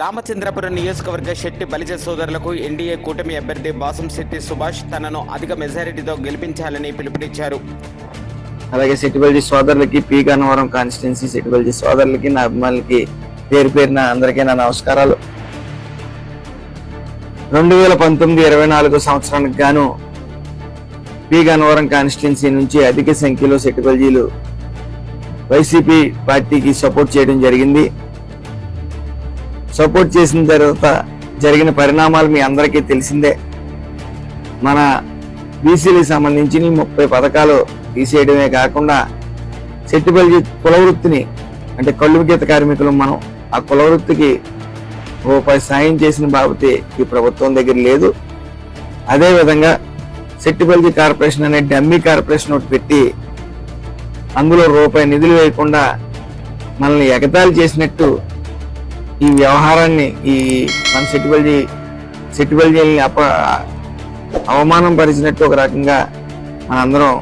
రామచంద్రపురం నియోజకవర్గ శెట్టి బలిజ సోదరులకు ఎన్డీఏ కూటమి అభ్యర్థి బాసంశెట్టి సుభాష్ తనను అధిక మెజారిటీతో గెలిపించాలని పిలుపునిచ్చారు. అలాగే శెట్టి బలిజ సోదరులకి పి గన్నవరం కాన్స్టిట్యున్సీ శెట్టి బలిజ సోదరులకి నా అభిమానులకి పేరు పేరున అందరికీ నా నమస్కారాలు. 2019-24 సంవత్సరానికి గాను పి గన్నవరం కాన్స్టిట్యున్సీ నుంచి అధిక సంఖ్యలో శెట్టి బలిజీలు వైసీపీ పార్టీకి సపోర్ట్ చేయడం జరిగింది. సపోర్ట్ చేసిన తర్వాత జరిగిన పరిణామాలు మీ అందరికీ తెలిసిందే. మన బీసీలకు సంబంధించి 30 పథకాలు తీసేయడమే కాకుండా శెట్టి బలిజీ కులవృత్తిని అంటే కళ్ళు గీత కార్మికులు మనం ఆ కులవృత్తికి రూపాయి సాయం చేసిన బాబతి ఈ ప్రభుత్వం దగ్గర లేదు. అదేవిధంగా శెట్టి బలిజీ కార్పొరేషన్ అనే డమ్మీ కార్పొరేషన్ ఒకటి పెట్టి అందులో రూపాయి నిధులు వేయకుండా మనల్ని ఎగతాళి చేసినట్టు ఈ వ్యవహారాన్ని ఈ మన శెట్టి బలిజీని అవమానం పరిచినట్టు ఒక రకంగా మనందరం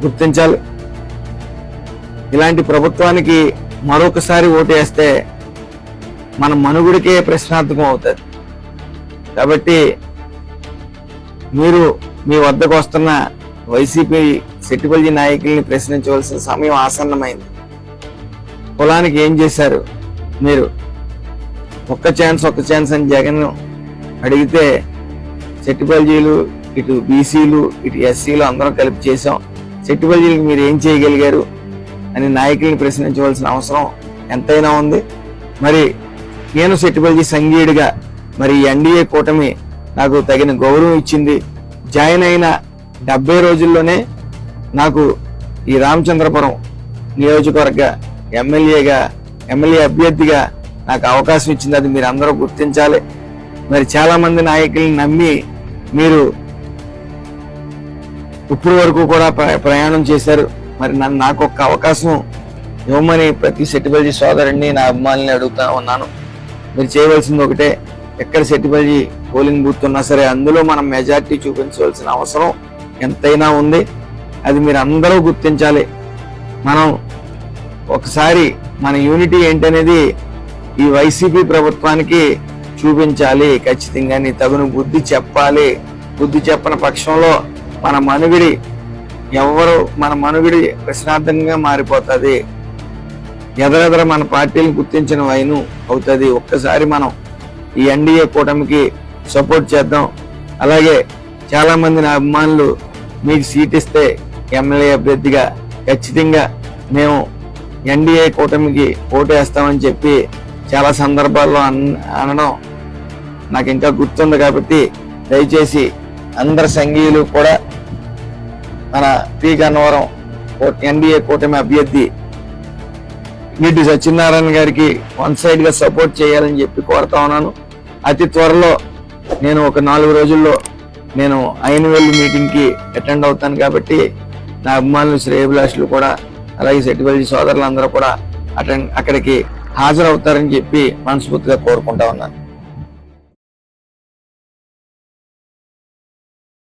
గుర్తించాలి. ఇలాంటి ప్రభుత్వానికి మరొకసారి ఓటేస్తే మన మనుగుడికే ప్రశ్నార్థకం అవుతుంది. కాబట్టి మీరు మీ వద్దకు వస్తున్న వైసీపీ శెట్టి బలిజీ నాయకుల్ని ప్రశ్నించవలసిన సమయం ఆసన్నమైంది. కులానికి ఏం చేశారు మీరు? ఒక్క ఛాన్స్ అని జగన్ అడిగితే శెట్టి బలిజీలు ఇటు బీసీలు ఇటు ఎస్సీలు అందరం కలిపి చేశాం. శెట్టి బలిజీలకు మీరు ఏం చేయగలిగారు అని నాయకుల్ని ప్రశ్నించవలసిన అవసరం ఎంతైనా ఉంది. మరి నేను శెట్టి బలిజీ సంఘీయుడిగా మరి ఎన్డీఏ కూటమి నాకు తగిన గౌరవం ఇచ్చింది. జాయిన్ అయిన 70 రోజుల్లోనే నాకు ఈ రామచంద్రపురం నియోజకవర్గ ఎమ్మెల్యే అభ్యర్థిగా నాకు అవకాశం ఇచ్చింది. అది మీరు అందరూ గుర్తించాలి. మరి చాలా మంది నాయకుల్ని నమ్మి మీరు ఇప్పుడు వరకు కూడా ప్రయాణం చేశారు. మరి నాకు ఒక్క అవకాశం ఇవ్వమని ప్రతి శెట్టి బలిజీ సోదరుడిని నా అభిమానుల్ని అడుగుతా ఉన్నాను. మీరు చేయవలసింది ఒకటే, ఎక్కడ శెట్టి బలిజీ పోలింగ్ బూత్ ఉన్నా సరే అందులో మనం మెజార్టీ చూపించవలసిన అవసరం ఎంతైనా ఉంది. అది మీరు అందరూ గుర్తించాలి. మనం ఒకసారి మన యూనిటీ ఏంటనేది ఈ వైసీపీ ప్రభుత్వానికి చూపించాలి. ఖచ్చితంగా తగును బుద్ధి చెప్పాలి. బుద్ధి చెప్పని పక్షంలో మన మనుగడి ప్రశ్నార్థంగా మారిపోతుంది. ఎదరెదర మన పార్టీని గుర్తించిన వైను అవుతుంది. ఒక్కసారి మనం ఈ ఎన్డీఏ కూటమికి సపోర్ట్ చేద్దాం. అలాగే చాలా మంది నా అభిమానులు మీకు సీట్ ఇస్తే ఎమ్మెల్యే అభ్యర్థిగా ఖచ్చితంగా మేము ఎన్డీఏ కూటమికి ఓటేస్తామని చెప్పి చాలా సందర్భాల్లో అనడం నాకు ఇంకా గుర్తుంది. కాబట్టి దయచేసి అందరు సంఘీయులు కూడా మన పి గన్నవరం ఎన్డీఏ కూటమి అభ్యర్థి గిడ్డి సత్యనారాయణ గారికి వన్ సైడ్ గా సపోర్ట్ చేయాలని చెప్పి కోరుతా ఉన్నాను. అతి త్వరలో నేను ఒక 4 రోజుల్లో నేను ఐనవెల్లి మీటింగ్ కి అటెండ్ అవుతాను. కాబట్టి నా అభిమానులు శ్రేయభిలాషులు కూడా అలాగే శెట్టి బలిజీ సోదరులందరూ కూడా అక్కడికి హాజరవుతారని చెప్పి మనస్ఫూర్తిగా కోరుకుంటా ఉన్నాను.